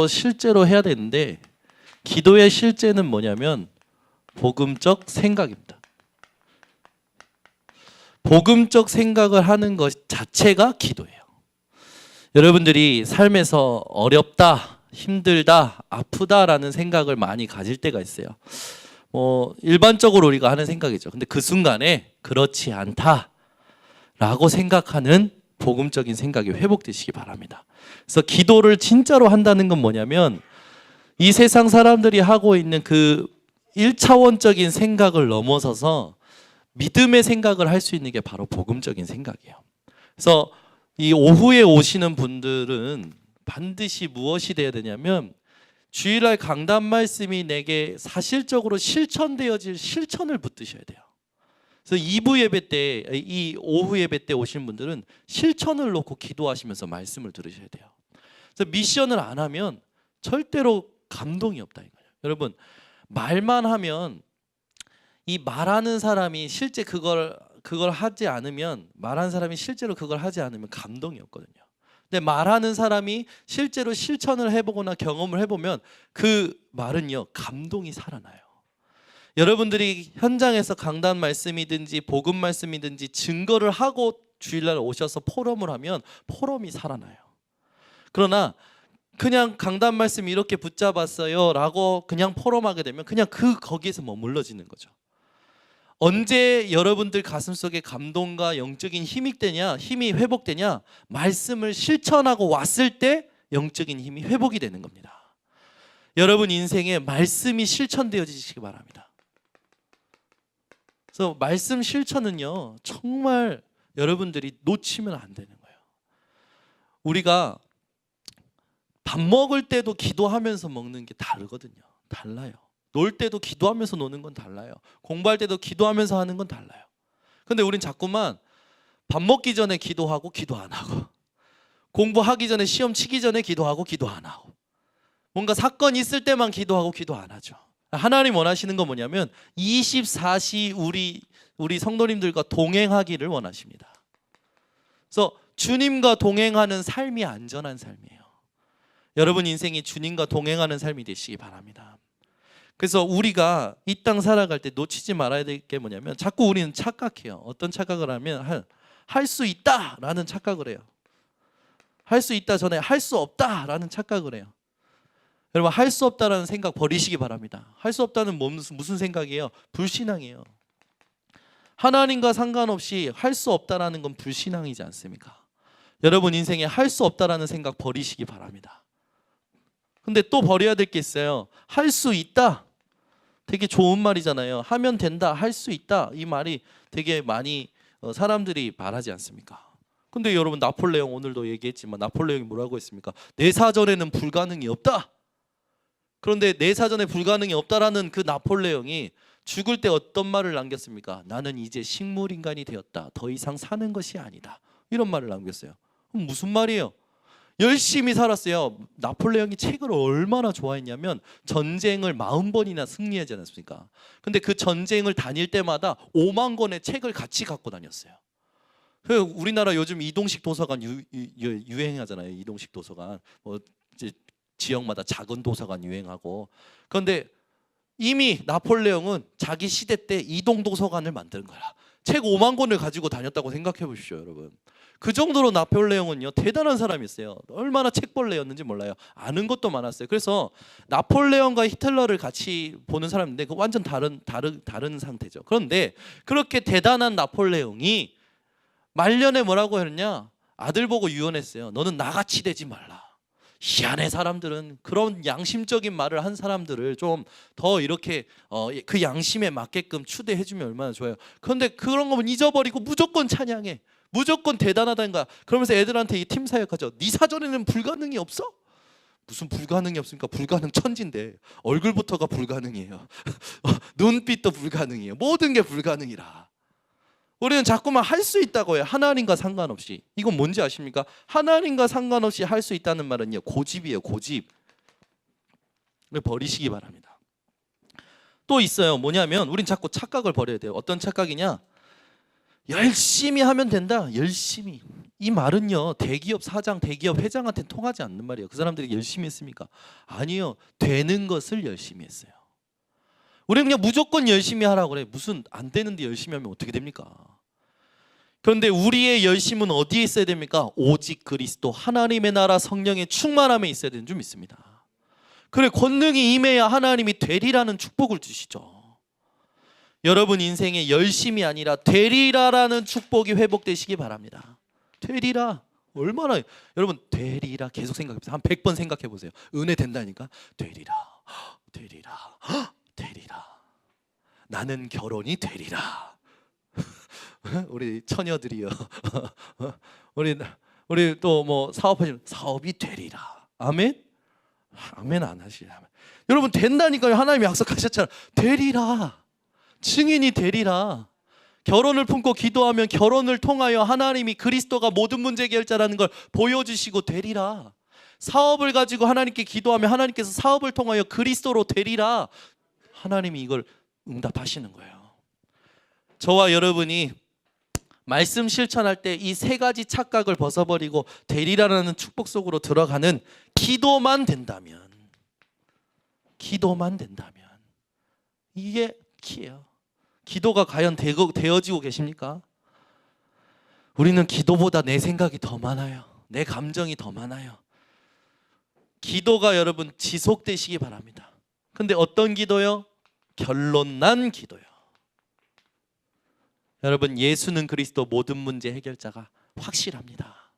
실제로 해야 되는데, 기도의 실제는 뭐냐면 복음적 생각입니다. 복음적 생각을 하는 것 자체가 기도예요. 여러분들이 삶에서 어렵다, 힘들다, 아프다라는 생각을 많이 가질 때가 있어요. 일반적으로 우리가 하는 생각이죠. 근데 그 순간에 그렇지 않다라고 생각하는 복음적인 생각이 회복되시기 바랍니다. 그래서 기도를 진짜로 한다는 건 뭐냐면, 이 세상 사람들이 하고 있는 그 1차원적인 생각을 넘어서서 믿음의 생각을 할 수 있는 게 바로 복음적인 생각이에요. 그래서 이 오후에 오시는 분들은 반드시 무엇이 돼야 되냐면, 주일날 강단 말씀이 내게 사실적으로 실천되어질 실천을 붙드셔야 돼요. 그래서 2부 예배 때, 이 오후 예배 때 오신 분들은 실천을 놓고 기도하시면서 말씀을 들으셔야 돼요. 그래서 미션을 안 하면 절대로 감동이 없다 이거예요. 여러분, 말만 하면, 이 말하는 사람이 실제 그걸 하지 않으면, 말하는 사람이 실제로 그걸 하지 않으면 감동이 없거든요. 근데 말하는 사람이 실제로 실천을 해보거나 경험을 해보면 그 말은요, 감동이 살아나요. 여러분들이 현장에서 강단 말씀이든지 복음 말씀이든지 증거를 하고 주일날 오셔서 포럼을 하면 포럼이 살아나요. 그러나 그냥 강단 말씀 이렇게 붙잡았어요 라고 그냥 포럼하게 되면 그냥 거기에서 머물러지는 거죠. 언제 여러분들 가슴속에 감동과 영적인 힘이 회복되냐? 말씀을 실천하고 왔을 때 영적인 힘이 회복이 되는 겁니다. 여러분 인생에 말씀이 실천되어지시기 바랍니다. 그래서 말씀 실천은요, 정말 여러분들이 놓치면 안 되는 거예요. 우리가 밥 먹을 때도 기도하면서 먹는 게 다르거든요. 달라요. 놀 때도 기도하면서 노는 건 달라요. 공부할 때도 기도하면서 하는 건 달라요. 근데 우린 자꾸만 밥 먹기 전에 기도하고 기도 안 하고, 공부하기 전에 시험 치기 전에 기도하고 기도 안 하고, 뭔가 사건 있을 때만 기도하고 기도 안 하죠. 하나님 원하시는 건 뭐냐면 24시 우리 성도님들과 동행하기를 원하십니다. 그래서 주님과 동행하는 삶이 안전한 삶이에요. 여러분 인생이 주님과 동행하는 삶이 되시기 바랍니다. 그래서 우리가 이 땅 살아갈 때 놓치지 말아야 될 게 뭐냐면, 자꾸 우리는 착각해요. 어떤 착각을 하면 할 수 있다라는 착각을 해요. 할 수 있다 전에 할 수 없다라는 착각을 해요. 여러분, 할 수 없다라는 생각 버리시기 바랍니다. 할 수 없다는 무슨 생각이에요? 불신앙이에요. 하나님과 상관없이 할 수 없다라는 건 불신앙이지 않습니까? 여러분 인생에 할 수 없다라는 생각 버리시기 바랍니다. 근데 또 버려야 될 게 있어요. 할 수 있다. 되게 좋은 말이잖아요. 하면 된다, 할 수 있다. 이 말이 되게 많이 사람들이 말하지 않습니까? 근데 여러분, 나폴레옹 오늘도 얘기했지만 나폴레옹이 뭐라고 했습니까? 내 사전에는 불가능이 없다. 그런데 내 사전에 불가능이 없다라는 그 나폴레옹이 죽을 때 어떤 말을 남겼습니까? 나는 이제 식물인간이 되었다. 더 이상 사는 것이 아니다. 이런 말을 남겼어요. 그럼 무슨 말이에요? 열심히 살았어요. 나폴레옹이 책을 얼마나 좋아했냐면 전쟁을 40번이나 승리하지 않았습니까? 근데 그 전쟁을 다닐 때마다 5만 권의 책을 같이 갖고 다녔어요. 우리나라 요즘 이동식 도서관 유행하잖아요. 이동식 도서관. 이제 지역마다 작은 도서관 유행하고. 그런데 이미 나폴레옹은 자기 시대 때 이동 도서관을 만든 거야. 책 5만 권을 가지고 다녔다고 생각해 보십시오, 여러분. 그 정도로 나폴레옹은요, 대단한 사람이었어요. 얼마나 책벌레였는지 몰라요. 아는 것도 많았어요. 그래서 나폴레옹과 히틀러를 같이 보는 사람인데 그 완전 다른 상태죠. 그런데 그렇게 대단한 나폴레옹이 말년에 뭐라고 했냐? 아들 보고 유언했어요. 너는 나같이 되지 말라. 희한해. 사람들은 그런 양심적인 말을 한 사람들을 좀 더 이렇게 그 양심에 맞게끔 추대해주면 얼마나 좋아요. 그런데 그런 거면 잊어버리고 무조건 찬양해. 무조건 대단하다는 거야. 그러면서 애들한테 이 팀 사역하죠. 네 사전에는 불가능이 없어? 무슨 불가능이 없습니까? 불가능 천지인데 얼굴부터가 불가능이에요. 눈빛도 불가능이에요. 모든 게 불가능이라. 우리는 자꾸만 할 수 있다고 해요. 하나님과 상관없이. 이건 뭔지 아십니까? 하나님과 상관없이 할 수 있다는 말은요, 고집이에요. 고집을 버리시기 바랍니다. 또 있어요. 뭐냐면 우린 자꾸 착각을 버려야 돼요. 어떤 착각이냐? 열심히 하면 된다. 열심히. 이 말은요, 대기업 사장, 대기업 회장한테 통하지 않는 말이에요. 그 사람들이 열심히 했습니까? 아니요. 되는 것을 열심히 했어요. 우리는 그냥 무조건 열심히 하라고 그래. 무슨 안 되는데 열심히 하면 어떻게 됩니까? 그런데 우리의 열심은 어디에 있어야 됩니까? 오직 그리스도 하나님의 나라 성령의 충만함에 있어야 되는 줄 믿습니다. 그래, 권능이 임해야 하나님이 되리라는 축복을 주시죠. 여러분 인생에 열심이 아니라 되리라라는 축복이 회복되시기 바랍니다. 되리라. 얼마나, 여러분 되리라 계속 생각해보세요. 한 100번 생각해 보세요. 은혜 된다니까. 되리라, 되리라, 되리라. 나는 결혼이 되리라. 우리 처녀들이요. 우리 또 뭐 사업하시는 사업이 되리라. 아멘. 아멘 안 하시죠. 여러분 된다니까요. 하나님이 약속하셨잖아요. 되리라. 증인이 되리라. 결혼을 품고 기도하면 결혼을 통하여 하나님이 그리스도가 모든 문제 해결자라는 걸 보여주시고 되리라. 사업을 가지고 하나님께 기도하면 하나님께서 사업을 통하여 그리스도로 되리라. 하나님이 이걸 응답하시는 거예요. 저와 여러분이 말씀 실천할 때 이 세 가지 착각을 벗어버리고 되리라라는 축복 속으로 들어가는 기도만 된다면, 이게 키예요. 기도가 과연 되어지고 계십니까? 우리는 기도보다 내 생각이 더 많아요. 내 감정이 더 많아요. 기도가 여러분 지속되시기 바랍니다. 근데 어떤 기도요? 결론난 기도요. 여러분 예수는 그리스도 모든 문제 해결자가 확실합니다.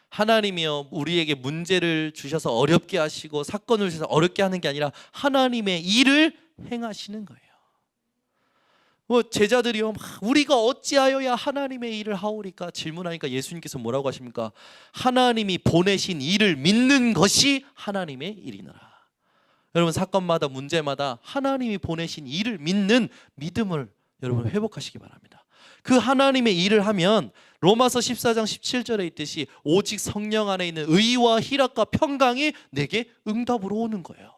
하나님이요 우리에게 문제를 주셔서 어렵게 하시고 사건을 주셔서 어렵게 하는 게 아니라 하나님의 일을 행하시는 거예요. 뭐 제자들이요 우리가 어찌하여야 하나님의 일을 하오리까 질문하니까 예수님께서 뭐라고 하십니까? 하나님이 보내신 일을 믿는 것이 하나님의 일이니라. 여러분 사건마다 문제마다 하나님이 보내신 일을 믿는 믿음을 여러분 회복하시기 바랍니다. 그 하나님의 일을 하면 로마서 14장 17절에 있듯이 오직 성령 안에 있는 의와 희락과 평강이 내게 응답으로 오는 거예요.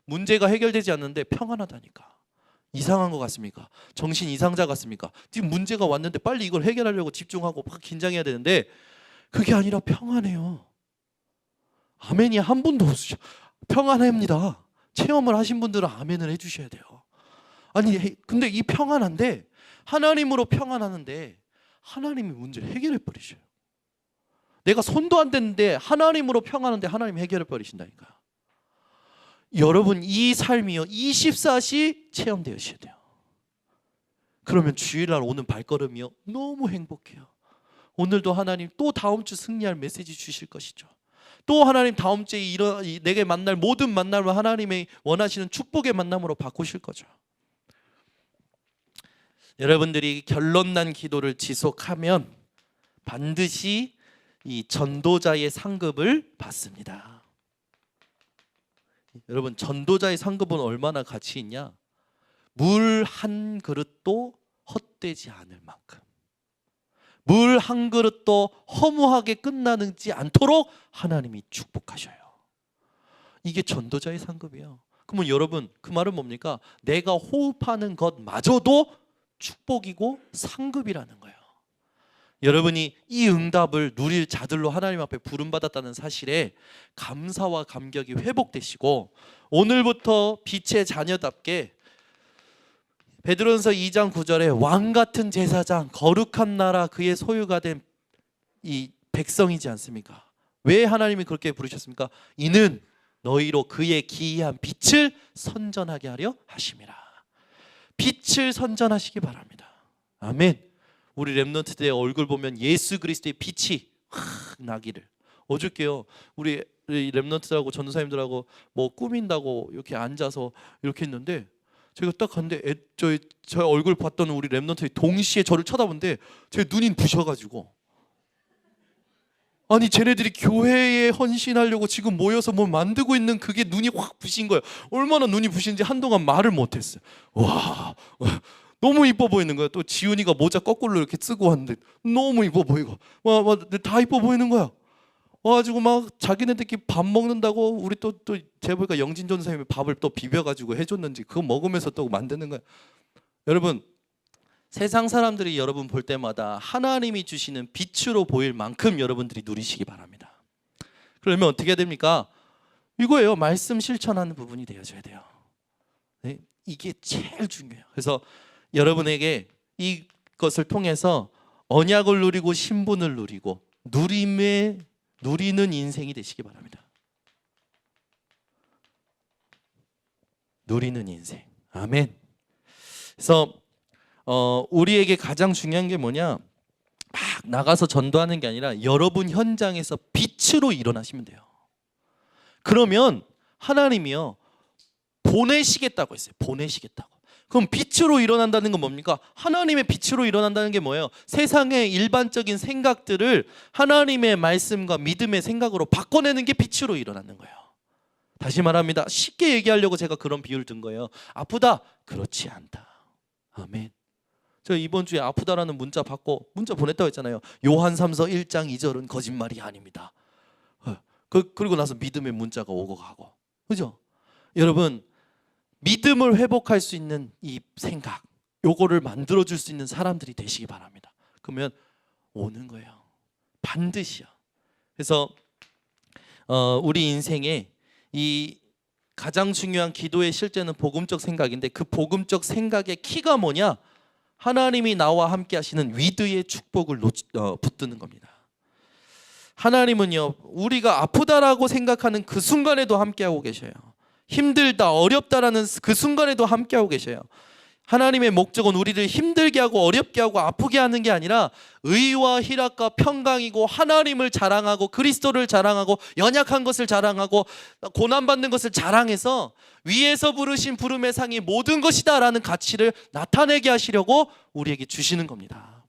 문제가 해결되지 않는데 평안하다니까. 이상한 것 같습니까? 정신 이상자 같습니까? 지금 문제가 왔는데 빨리 이걸 해결하려고 집중하고 막 긴장해야 되는데 그게 아니라 평안해요. 아멘이 한 분도 없으셔. 평안합니다. 체험을 하신 분들은 아멘을 해주셔야 돼요. 아니 근데 이 평안한데 하나님으로 평안하는데 하나님이 문제를 해결해 버리셔요. 내가 손도 안 댔는데 하나님으로 평안한데 하나님이 해결해 버리신다니까요. 여러분 이 삶이요 24시 체험되어셔야 돼요. 그러면 주일날 오는 발걸음이요 너무 행복해요. 오늘도 하나님 또 다음 주 승리할 메시지 주실 것이죠. 또 하나님 다음 주에 내게 만날 모든 만남을 하나님의 원하시는 축복의 만남으로 바꾸실 거죠. 여러분들이 결론난 기도를 지속하면 반드시 이 전도자의 상급을 받습니다. 여러분 전도자의 상급은 얼마나 가치 있냐? 물 한 그릇도 헛되지 않을 만큼, 물 한 그릇도 허무하게 끝나지 않도록 하나님이 축복하셔요. 이게 전도자의 상급이에요. 그러면 여러분 그 말은 뭡니까? 내가 호흡하는 것마저도 축복이고 상급이라는 거예요. 여러분이 이 응답을 누릴 자들로 하나님 앞에 부름받았다는 사실에 감사와 감격이 회복되시고 오늘부터 빛의 자녀답게 베드로전서 2장 9절에 왕같은 제사장 거룩한 나라 그의 소유가 된 이 백성이지 않습니까? 왜 하나님이 그렇게 부르셨습니까? 이는 너희로 그의 기이한 빛을 선전하게 하려 하심이라. 빛을 선전하시기 바랍니다. 아멘. 우리 렘넌트들의 얼굴 보면 예수 그리스도의 빛이 확 나기를. 어저께요 우리 렘넌트들하고 전도사님들하고 뭐 꾸민다고 이렇게 앉아서 이렇게 했는데 제가 딱 갔는데 저 얼굴 봤던 우리 렘넌트들이 동시에 저를 쳐다보는데 제 눈이 부셔가지고 아니 쟤네들이 교회에 헌신하려고 지금 모여서 뭘 만들고 있는 그게 눈이 확 부신 거예요. 얼마나 눈이 부신지 한동안 말을 못했어요. 와 너무 이뻐 보이는 거야. 또 지훈이가 모자 거꾸로 이렇게 쓰고 왔는데 너무 이뻐 보이고 다 이뻐 보이는 거야. 와가지고 막 자기네들끼리 밥 먹는다고 우리 또 제가 보니까 영진 전사님이 밥을 또 비벼가지고 해줬는지 그거 먹으면서 또 만드는 거야. 여러분 세상 사람들이 여러분 볼 때마다 하나님이 주시는 빛으로 보일 만큼 여러분들이 누리시기 바랍니다. 그러면 어떻게 됩니까? 이거예요. 말씀 실천하는 부분이 되어져야 돼요. 네? 이게 제일 중요해요. 그래서 여러분에게 이것을 통해서 언약을 누리고 신분을 누리고 누리는 인생이 되시기 바랍니다. 누리는 인생. 아멘. 그래서 우리에게 가장 중요한 게 뭐냐? 막 나가서 전도하는 게 아니라 여러분 현장에서 빛으로 일어나시면 돼요. 그러면 하나님이요 보내시겠다고 했어요. 보내시겠다고. 그럼 빛으로 일어난다는 건 뭡니까? 하나님의 빛으로 일어난다는 게 뭐예요? 세상의 일반적인 생각들을 하나님의 말씀과 믿음의 생각으로 바꿔내는 게 빛으로 일어나는 거예요. 다시 말합니다. 쉽게 얘기하려고 제가 그런 비유를 든 거예요. 아프다? 그렇지 않다. 아멘. 저 이번 주에 아프다라는 문자 받고 문자 보냈다고 했잖아요. 요한 3서 1장 2절은 거짓말이 아닙니다. 그리고 나서 믿음의 문자가 오고 가고. 그죠? 여러분 믿음을 회복할 수 있는 이 생각 요거를 만들어줄 수 있는 사람들이 되시기 바랍니다. 그러면 오는 거예요. 반드시요. 그래서 우리 인생에 이 가장 중요한 기도의 실제는 복음적 생각인데 그 복음적 생각의 키가 뭐냐? 하나님이 나와 함께 하시는 위드의 축복을 붙드는 겁니다. 하나님은요 우리가 아프다라고 생각하는 그 순간에도 함께하고 계셔요. 힘들다 어렵다라는 그 순간에도 함께하고 계셔요. 하나님의 목적은 우리를 힘들게 하고 어렵게 하고 아프게 하는 게 아니라 의와 희락과 평강이고 하나님을 자랑하고 그리스도를 자랑하고 연약한 것을 자랑하고 고난받는 것을 자랑해서 위에서 부르신 부름의 상이 모든 것이다 라는 가치를 나타내게 하시려고 우리에게 주시는 겁니다.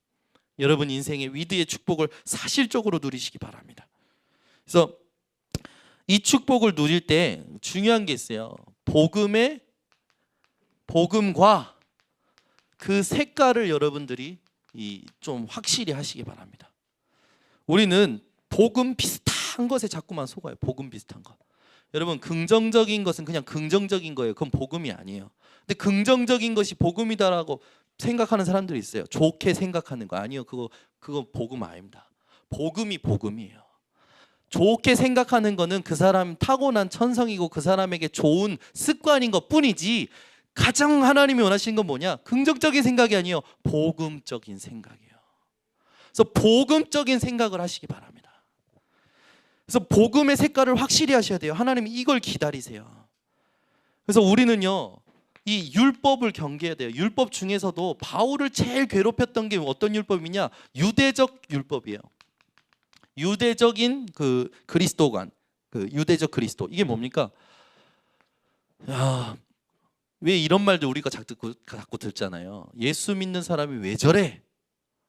여러분 인생의 위드의 축복을 사실적으로 누리시기 바랍니다. 그래서 이 축복을 누릴 때 중요한 게 있어요. 복음과 그 색깔을 여러분들이 좀 확실히 하시기 바랍니다. 우리는 복음 비슷한 것에 자꾸만 속아요. 복음 비슷한 것. 여러분 긍정적인 것은 그냥 긍정적인 거예요. 그건 복음이 아니에요. 근데 긍정적인 것이 복음이다라고 생각하는 사람들이 있어요. 좋게 생각하는 거 아니요. 그거 복음 아닙니다. 복음이 복음이에요. 좋게 생각하는 거는 그 사람 타고난 천성이고 그 사람에게 좋은 습관인 것 뿐이지 가장 하나님이 원하시는 건 뭐냐? 긍정적인 생각이 아니에요. 복음적인 생각이에요. 그래서 복음적인 생각을 하시기 바랍니다. 그래서 복음의 색깔을 확실히 하셔야 돼요. 하나님이 이걸 기다리세요. 그래서 우리는요 이 율법을 경계해야 돼요. 율법 중에서도 바울을 제일 괴롭혔던 게 어떤 율법이냐? 유대적 율법이에요. 유대적인 그 그리스도관, 그 유대적 그리스도 이게 뭡니까? 왜 이런 말들 우리가 자꾸 듣잖아요. 예수 믿는 사람이 왜 저래?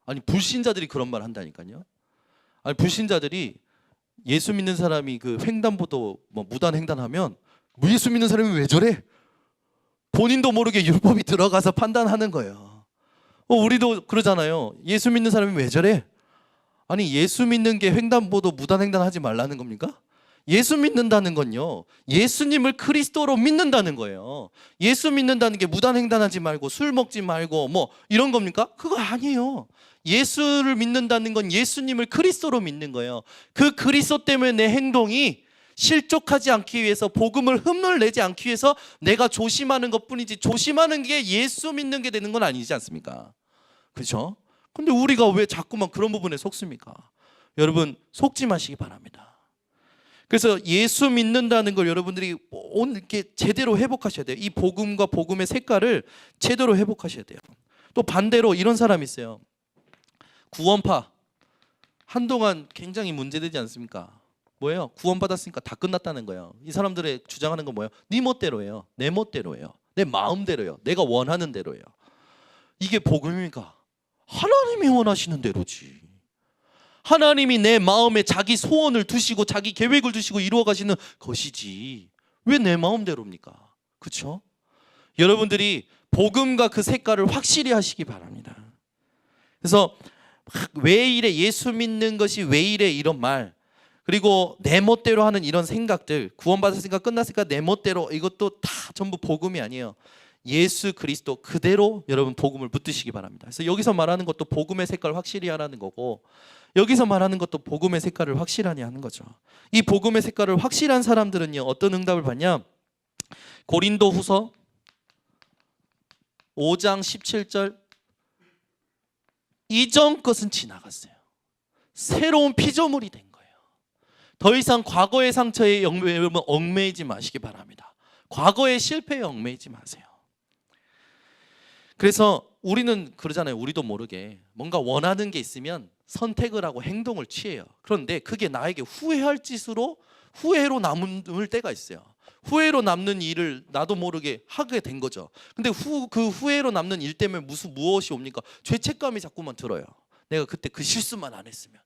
아니 불신자들이 그런 말 한다니까요. 아니 불신자들이 예수 믿는 사람이 그 횡단보도 무단 횡단하면 예수 믿는 사람이 왜 저래? 본인도 모르게 율법이 들어가서 판단하는 거예요. 우리도 그러잖아요. 예수 믿는 사람이 왜 저래? 아니 예수 믿는 게 횡단보도 무단 횡단하지 말라는 겁니까? 예수 믿는다는 건요 예수님을 그리스도로 믿는다는 거예요. 예수 믿는다는 게 무단 횡단하지 말고 술 먹지 말고 뭐 이런 겁니까? 그거 아니에요. 예수를 믿는다는 건 예수님을 그리스도로 믿는 거예요. 그 그리스도 때문에 내 행동이 실족하지 않기 위해서 복음을 흠을 내지 않기 위해서 내가 조심하는 것뿐이지 조심하는 게 예수 믿는 게 되는 건 아니지 않습니까? 그렇죠? 근데 우리가 왜 자꾸만 그런 부분에 속습니까? 여러분 속지 마시기 바랍니다. 그래서 예수 믿는다는 걸 여러분들이 이렇게 제대로 회복하셔야 돼요. 이 복음과 복음의 색깔을 제대로 회복하셔야 돼요. 또 반대로 이런 사람이 있어요. 구원파 한동안 굉장히 문제되지 않습니까? 뭐예요? 구원받았으니까 다 끝났다는 거예요. 이 사람들의 주장하는 건 뭐예요? 네 멋대로예요. 내 멋대로예요. 내 마음대로예요. 내가 원하는 대로예요. 이게 복음입니까? 하나님이 원하시는 대로지. 하나님이 내 마음에 자기 소원을 두시고 자기 계획을 두시고 이루어 가시는 것이지 왜 내 마음대로입니까? 그렇죠? 여러분들이 복음과 그 색깔을 확실히 하시기 바랍니다. 그래서 왜 이래 예수 믿는 것이 왜 이래 이런 말 그리고 내 멋대로 하는 이런 생각들 구원받았으니까 끝났으니까 내 멋대로 이것도 다 전부 복음이 아니에요. 예수 그리스도 그대로 여러분 복음을 붙드시기 바랍니다. 그래서 여기서 말하는 것도 복음의 색깔 확실히 하라는 거고, 여기서 말하는 것도 복음의 색깔을 확실하니 하는 거죠. 이 복음의 색깔을 확실한 사람들은요, 어떤 응답을 받냐? 고린도후서 5장 17절, 이전 것은 지나갔어요. 새로운 피조물이 된 거예요. 더 이상 과거의 상처에 얽매이지 마시기 바랍니다. 과거의 실패에 얽매이지 마세요. 그래서 우리는 그러잖아요. 우리도 모르게 뭔가 원하는 게 있으면 선택을 하고 행동을 취해요. 그런데 그게 나에게 후회할 짓으로, 후회로 남을 때가 있어요. 후회로 남는 일을 나도 모르게 하게 된 거죠. 근데 그 후회로 남는 일 때문에 무엇이 옵니까? 죄책감이 자꾸만 들어요. 내가 그때 그 실수만 안 했으면,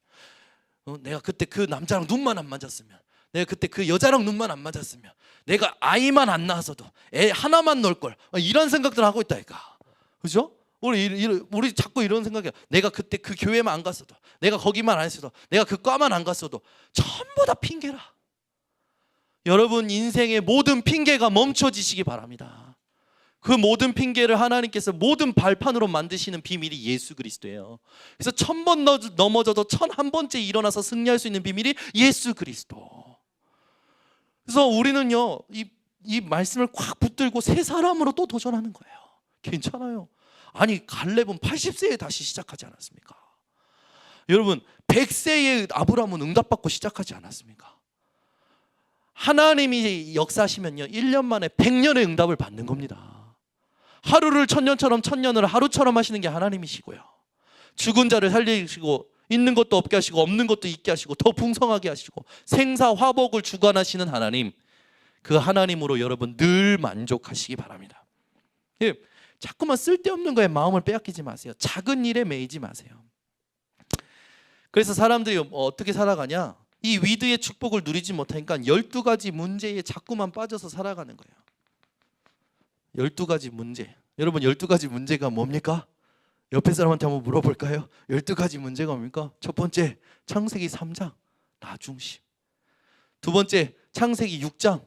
내가 그때 그 남자랑 눈만 안 맞았으면, 내가 그때 그 여자랑 눈만 안 맞았으면, 내가 아이만 안 낳았어도 애 하나만 넣을 걸, 이런 생각들 하고 있다니까. 그죠? 우리 자꾸 이런 생각이야. 내가 그때 그 교회만 안 갔어도, 내가 거기만 안 했어도, 내가 그 과만 안 갔어도, 전부 다 핑계라. 여러분 인생의 모든 핑계가 멈춰지시기 바랍니다. 그 모든 핑계를 하나님께서 모든 발판으로 만드시는 비밀이 예수 그리스도예요. 그래서 1000번 넘어져도 1001번째 일어나서 승리할 수 있는 비밀이 예수 그리스도. 그래서 우리는요, 이 말씀을 꽉 붙들고 새 사람으로 또 도전하는 거예요. 괜찮아요. 아니 갈렙은 80세에 다시 시작하지 않았습니까? 여러분 100세에 아브라함은 응답받고 시작하지 않았습니까? 하나님이 역사하시면요 1년 만에 100년의 응답을 받는 겁니다. 하루를 천년처럼, 천년을 하루처럼 하시는 게 하나님이시고요, 죽은 자를 살리시고 있는 것도 없게 하시고 없는 것도 있게 하시고 더 풍성하게 하시고 생사화복을 주관하시는 하나님, 그 하나님으로 여러분 늘 만족하시기 바랍니다. 자꾸만 쓸데없는 거에 마음을 빼앗기지 마세요. 작은 일에 매이지 마세요. 그래서 사람들이 어떻게 살아가냐? 이 위드의 축복을 누리지 못하니까 12가지 문제에 자꾸만 빠져서 살아가는 거예요. 12가지 문제. 여러분 12가지 문제가 뭡니까? 옆에 사람한테 한번 물어볼까요? 12가지 문제가 뭡니까? 첫 번째, 창세기 3장 나 중심. 두 번째, 창세기 6장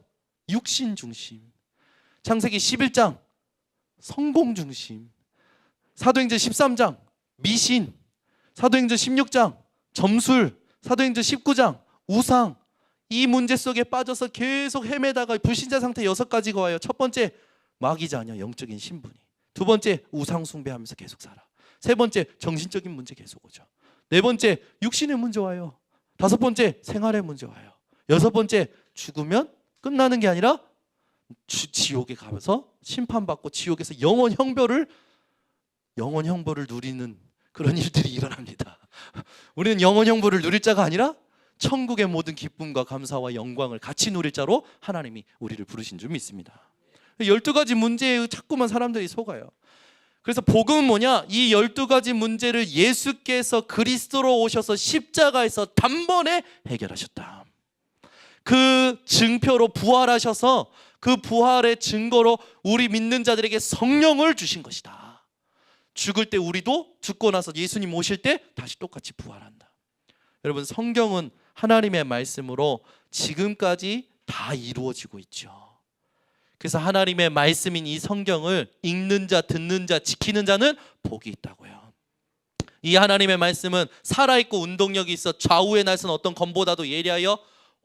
육신 중심. 창세기 11장 성공 중심. 사도행전 13장 미신. 사도행전 16장 점술. 사도행전 19장 우상. 이 문제 속에 빠져서 계속 헤매다가 불신자 상태 6가지가 와요. 첫 번째, 마귀 자녀 영적인 신분이. 두 번째, 우상 숭배하면서 계속 살아. 세 번째, 정신적인 문제 계속 오죠. 네 번째, 육신의 문제 와요. 다섯 번째, 생활의 문제 와요. 여섯 번째, 죽으면 끝나는 게 아니라 지옥에 가면서 심판받고 지옥에서 영원 형벌을 누리는 그런 일들이 일어납니다. 우리는 영원 형벌을 누릴 자가 아니라 천국의 모든 기쁨과 감사와 영광을 같이 누릴 자로 하나님이 우리를 부르신 줄 믿습니다. 12가지 문제에 자꾸만 사람들이 속아요. 그래서 복음은 뭐냐? 이 12가지 문제를 예수께서 그리스도로 오셔서 십자가에서 단번에 해결하셨다. 그 증표로 부활하셔서 그 부활의 증거로 우리 믿는 자들에게 성령을 주신 것이다. 죽을 때 우리도 죽고 나서 예수님 오실 때 다시 똑같이 부활한다. 여러분 성경은 하나님의 말씀으로 지금까지 다 이루어지고 있죠. 그래서 하나님의 말씀인 이 성경을 읽는 자, 듣는 자, 지키는 자는 복이 있다고요. 이 하나님의 말씀은 살아있고 운동력이 있어 좌우에 날선 어떤 검보다도 예리하여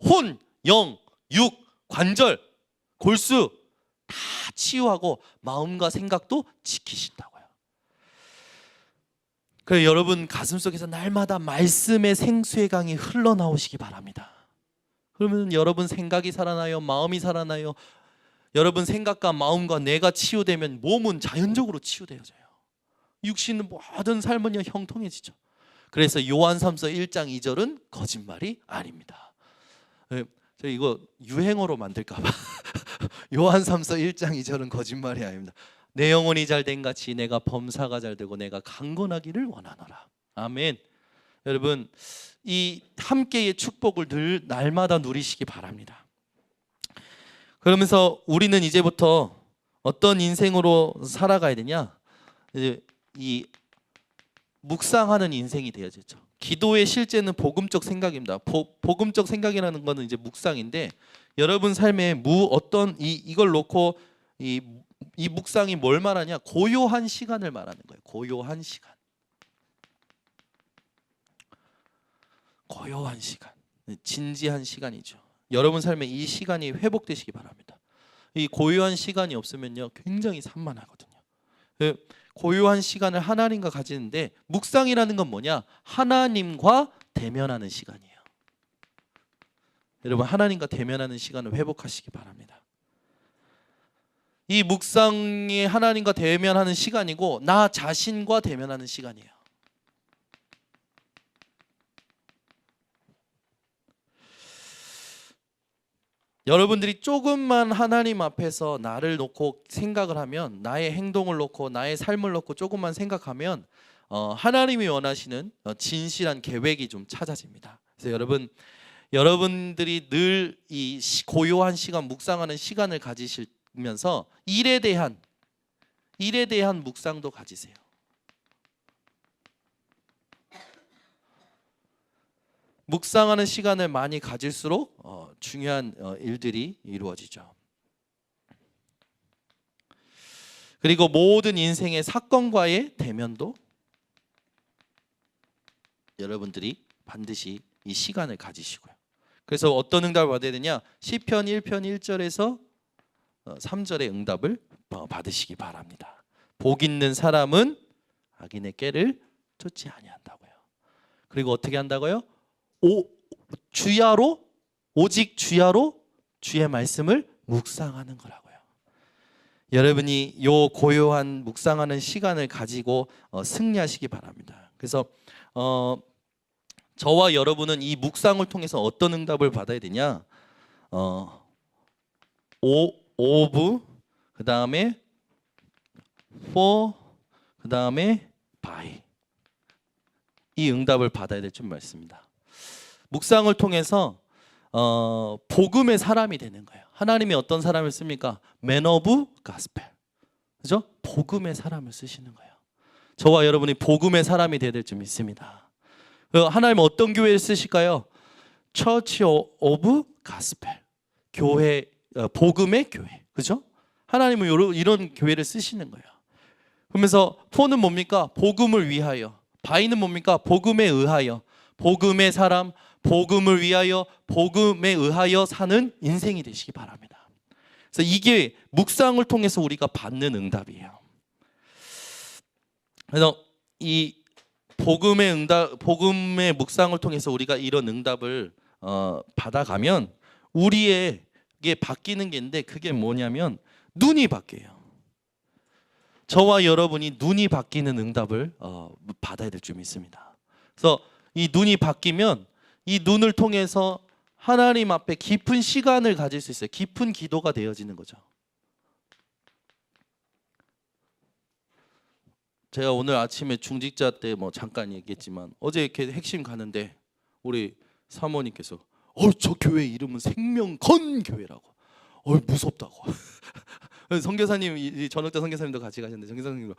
혼, 영, 육, 관절, 골수 다 치유하고 마음과 생각도 지키신다고요. 그래서 여러분 가슴속에서 날마다 말씀의 생수의 강이 흘러나오시기 바랍니다. 그러면 여러분 생각이 살아나요, 마음이 살아나요. 여러분 생각과 마음과 뇌가 치유되면 몸은 자연적으로 치유되어져요. 육신은 모든 삶은 형통해지죠. 그래서 요한삼서 1장 2절은 거짓말이 아닙니다. 저 이거 유행어로 만들까 봐. 요한삼서 1장 2절은 거짓말이 아닙니다. 내 영혼이 잘된 같이 내가 범사가 잘되고 내가 강건하기를 원하노라. 아멘. 여러분 이 함께의 축복을 늘 날마다 누리시기 바랍니다. 그러면서 우리는 이제부터 어떤 인생으로 살아가야 되냐? 이제 이 묵상하는 인생이 되어야죠. 기도의 실제는 복음적 생각입니다. 복음적 생각이라는 것은 이제 묵상인데 여러분 삶에 어떤 이걸 놓고 이 이 묵상이 뭘 말하냐? 고요한 시간을 말하는 거예요. 고요한 시간. 고요한 시간. 진지한 시간이죠. 여러분 삶에 이 시간이 회복되시기 바랍니다. 이 고요한 시간이 없으면요, 굉장히 산만하거든요. 고요한 시간을 하나님과 가지는데, 묵상이라는 건 뭐냐? 하나님과 대면하는 시간이에요. 여러분, 하나님과 대면하는 시간을 회복하시기 바랍니다. 이 묵상이 하나님과 대면하는 시간이고, 나 자신과 대면하는 시간이에요. 여러분들이 조금만 하나님 앞에서 나를 놓고 생각을 하면, 나의 행동을 놓고 나의 삶을 놓고 조금만 생각하면 하나님이 원하시는 진실한 계획이 좀 찾아집니다. 그래서 여러분들이 늘 이 고요한 시간, 묵상하는 시간을 가지시면서 일에 대한 묵상도 가지세요. 묵상하는 시간을 많이 가질수록 중요한 일들이 이루어지죠. 그리고 모든 인생의 사건과의 대면도 여러분들이 반드시 이 시간을 가지시고요. 그래서 어떤 응답을 받아야 되냐? 시편 1편 1절에서 3절의 응답을 받으시기 바랍니다. 복 있는 사람은 악인의 꾀를 쫓지 아니한다고요. 그리고 어떻게 한다고요? 오직 주야로 주의 말씀을 묵상하는 거라고요. 여러분이 요 고요한 묵상하는 시간을 가지고 승리하시기 바랍니다. 그래서 저와 여러분은 이 묵상을 통해서 어떤 응답을 받아야 되냐? 오브, 그 다음에 for, 그 다음에 by, 이 응답을 받아야 될 줄 말씀입니다. 묵상을 통해서 복음의 사람이 되는 거예요. 하나님이 어떤 사람을 씁니까? Man of Gospel, 그죠? 복음의 사람을 쓰시는 거예요. 저와 여러분이 복음의 사람이 되어야 될 줄 믿습니다. 하나님은 어떤 교회를 쓰실까요? Church of Gospel, 교회, 복음의 교회, 그죠? 하나님은 이런 교회를 쓰시는 거예요. 그러면서 for는 뭡니까? 복음을 위하여. by는 뭡니까? 복음에 의하여. 복음의 사람, 복음을 위하여, 복음에 의하여 사는 인생이 되시기 바랍니다. 그래서 이게 묵상을 통해서 우리가 받는 응답이에요. 그래서 이 복음의 묵상을 통해서 우리가 이런 응답을 받아가면 우리에게 바뀌는 게 있는데, 그게 뭐냐면 눈이 바뀌어요. 저와 여러분이 눈이 바뀌는 응답을 받아야 될 줄 믿습니다. 그래서 이 눈이 바뀌면 이 눈을 통해서 하나님 앞에 깊은 시간을 가질 수 있어요. 깊은 기도가 되어지는 거죠. 제가 오늘 아침에 중직자 때 잠깐 얘기했지만, 어제 이렇게 핵심 가는데 우리 사모님께서 저 교회 이름은 생명건 교회라고. 무섭다고. 선교사님, 전역자 선교사님도 같이 가셨는데 선교사님도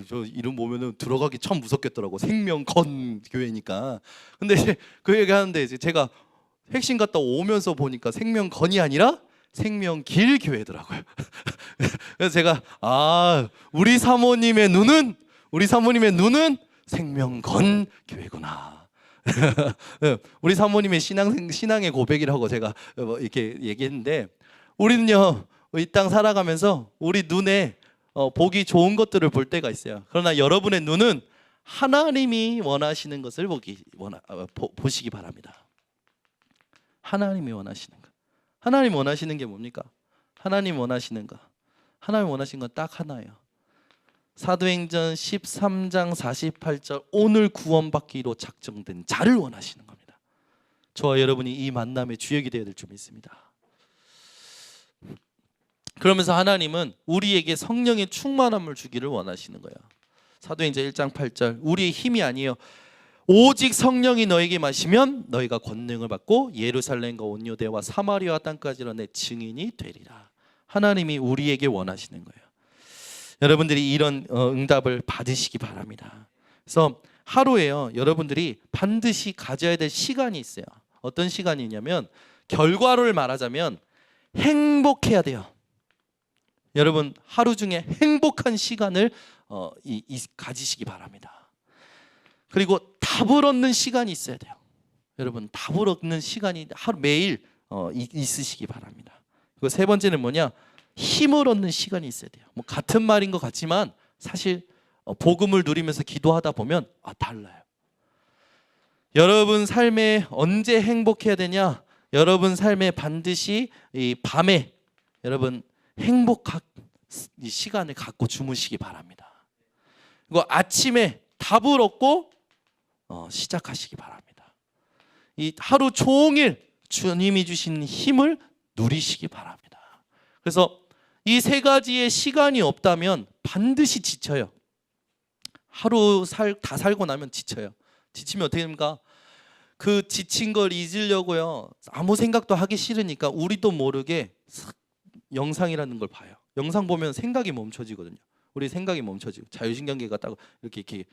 저 이름 보면은 들어가기 참 무섭겠더라고. 생명건 교회니까. 근데 이제 그 얘기하는데 이제 제가 핵심 갔다 오면서 보니까 생명건이 아니라 생명길 교회더라고요. 그래서 제가 우리 사모님의 눈은 생명건 교회구나. 우리 사모님의 신앙의 고백이라고 제가 이렇게 얘기했는데, 우리는요 이 땅 살아가면서 우리 눈에 보기 좋은 것들을 볼 때가 있어요. 그러나 여러분의 눈은 하나님이 원하시는 것을 보시기 바랍니다. 하나님이 원하시는 것. 하나님 원하시는 게 뭡니까? 하나님 원하시는 것. 하나님 원하시는 건 딱 하나예요. 사도행전 13장 48절, 오늘 구원받기로 작정된 자를 원하시는 겁니다. 저와 여러분이 이 만남의 주역이 되어야 될 줄 믿습니다. 그러면서 하나님은 우리에게 성령의 충만함을 주기를 원하시는 거예요. 사도행전 1장 8절, 우리의 힘이 아니에요. 오직 성령이 너에게 마시면 너희가 권능을 받고 예루살렘과 온 유대와 사마리아 땅까지로 내 증인이 되리라. 하나님이 우리에게 원하시는 거예요. 여러분들이 이런 응답을 받으시기 바랍니다. 그래서 하루에요, 여러분들이 반드시 가져야 될 시간이 있어요. 어떤 시간이냐면, 결과를 말하자면 행복해야 돼요. 여러분 하루 중에 행복한 시간을 가지시기 바랍니다. 그리고 답을 얻는 시간이 있어야 돼요. 여러분 답을 얻는 시간이 하루 매일 있으시기 바랍니다. 그리고 세 번째는 뭐냐? 힘을 얻는 시간이 있어야 돼요. 뭐 같은 말인 것 같지만 사실 복음을 누리면서 기도하다 보면 달라요. 여러분 삶에 언제 행복해야 되냐? 여러분 삶에 반드시 이 밤에 여러분 행복한 이 시간을 갖고 주무시기 바랍니다. 그리고 아침에 답을 얻고 시작하시기 바랍니다. 이 하루 종일 주님이 주신 힘을 누리시기 바랍니다. 그래서 이 세 가지의 시간이 없다면 반드시 지쳐요. 하루 다 살고 나면 지쳐요. 지치면 어떻게 됩니까? 그 지친 걸 잊으려고요. 아무 생각도 하기 싫으니까 우리도 모르게 영상이라는 걸 봐요. 영상 보면 생각이 멈춰지거든요. 우리 생각이 멈춰지고 자율신경계가 딱 이렇게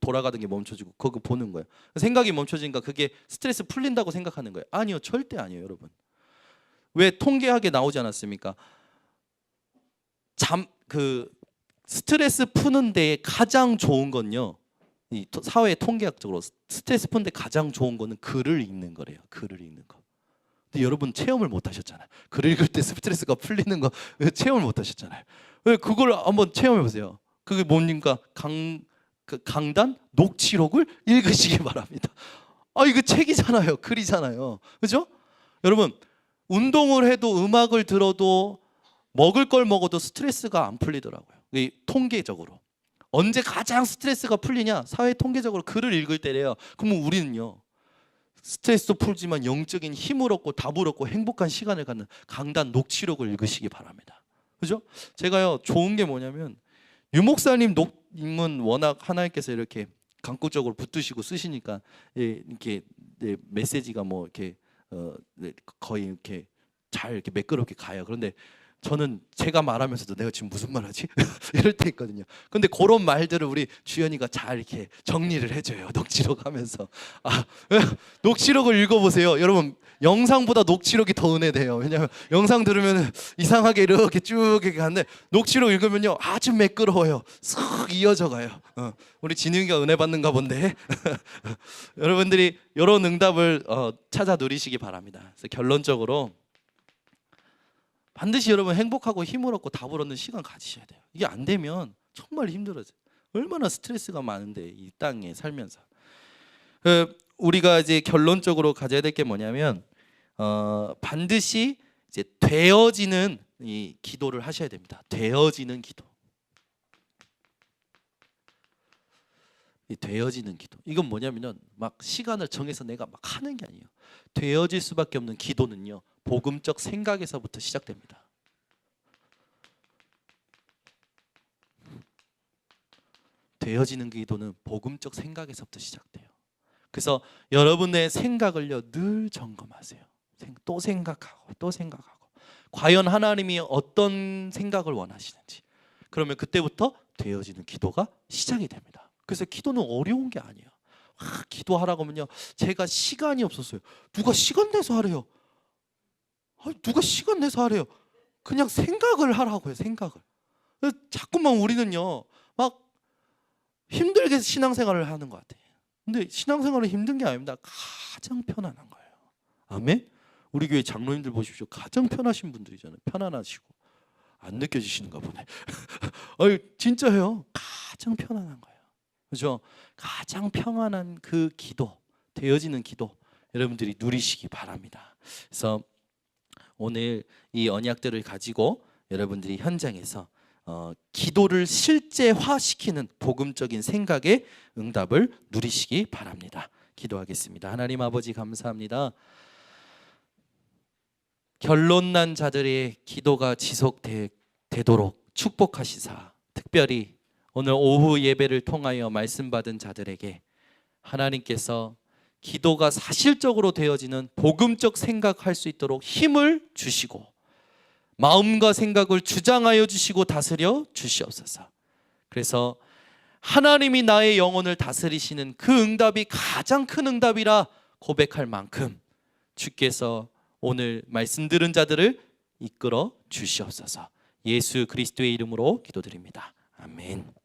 돌아가던 게 멈춰지고 그거 보는 거예요. 생각이 멈춰지니까 그게 스트레스 풀린다고 생각하는 거예요. 아니요, 절대 아니에요, 여러분. 왜 통계학에 나오지 않았습니까? 스트레스 푸는 데 가장 좋은 건요. 이 사회 통계학적으로 스트레스 푸는 데 가장 좋은 거는 글을 읽는 거래요. 글을 읽는 거. 근데 여러분 체험을 못 하셨잖아요. 글 읽을 때 스트레스가 풀리는 거 체험을 못 하셨잖아요. 왜 그걸 한번 체험해 보세요. 그게 뭡니까? 강단 녹취록을 읽으시기 바랍니다. 이거 책이잖아요. 글이잖아요. 그죠? 여러분 운동을 해도 음악을 들어도 먹을 걸 먹어도 스트레스가 안 풀리더라고요. 이 통계적으로. 언제 가장 스트레스가 풀리냐? 사회 통계적으로 글을 읽을 때래요. 그러면 우리는요. 스트레스도 풀지만 영적인 힘을 얻고 답을 얻고 행복한 시간을 갖는 강단 녹취록을 읽으시기 바랍니다. 그죠? 제가요 좋은 게 뭐냐면 유목사님은 워낙 하나님께서 이렇게 강구적으로 붙드시고 쓰시니까 이렇게 메시지가 뭐 이렇게 거의 이렇게 잘 이렇게 매끄럽게 가요. 그런데 저는 제가 말하면서도 내가 지금 무슨 말하지? 이럴 때 있거든요. 근데 그런 말들을 우리 주연이가 잘 이렇게 정리를 해줘요. 녹취록 하면서. 녹취록을 읽어보세요. 여러분 영상보다 녹취록이 더 은혜돼요. 왜냐하면 영상 들으면 이상하게 이렇게 쭉 이렇게 가는데 녹취록 읽으면요 아주 매끄러워요. 쓱 이어져 가요. 우리 진영이가 은혜 받는가 본데. 여러분들이 이런 응답을 찾아 누리시기 바랍니다. 그래서 결론적으로 반드시 여러분 행복하고 힘을 얻고 답을 얻는 시간 가지셔야 돼요. 이게 안 되면 정말 힘들어져요. 얼마나 스트레스가 많은데 이 땅에 살면서. 우리가 이제 결론적으로 가져야 될 게 뭐냐면 반드시 이제 되어지는 이 기도를 하셔야 됩니다. 되어지는 기도. 이 되어지는 기도. 이건 뭐냐면은 막 시간을 정해서 내가 막 하는 게 아니에요. 되어질 수밖에 없는 기도는요. 복음적 생각에서부터 시작됩니다. 되어지는 기도는 복음적 생각에서부터 시작돼요. 그래서 여러분의 생각을요 늘 점검하세요. 또 생각하고 또 생각하고 과연 하나님이 어떤 생각을 원하시는지. 그러면 그때부터 되어지는 기도가 시작이 됩니다. 그래서 기도는 어려운 게 아니에요. 기도하라고 하면요 제가 시간이 없었어요. 누가 시간 내서 하래요? 누가 시간 내서 하래요? 그냥 생각을 하라고요. 생각을. 자꾸만 우리는요 막 힘들게 신앙생활을 하는 것 같아요. 근데 신앙생활은 힘든 게 아닙니다. 가장 편안한 거예요. 아멘. 우리 교회 장로님들 보십시오. 가장 편하신 분들이잖아요. 편안하시고 안 느껴지시는가 보네. 진짜예요. 가장 편안한 거예요. 그렇죠? 가장 평안한 그 기도, 되어지는 기도 여러분들이 누리시기 바랍니다. 그래서 오늘 이 언약들을 가지고 여러분들이 현장에서 기도를 실제화시키는 복음적인 생각의 응답을 누리시기 바랍니다. 기도하겠습니다. 하나님 아버지 감사합니다. 결론난 자들의 기도가 지속되도록 축복하시사 특별히 오늘 오후 예배를 통하여 말씀 받은 자들에게 하나님께서 기도가 사실적으로 되어지는 복음적 생각할 수 있도록 힘을 주시고 마음과 생각을 주장하여 주시고 다스려 주시옵소서. 그래서 하나님이 나의 영혼을 다스리시는 그 응답이 가장 큰 응답이라 고백할 만큼 주께서 오늘 말씀 들은 자들을 이끌어 주시옵소서. 예수 그리스도의 이름으로 기도드립니다. 아멘.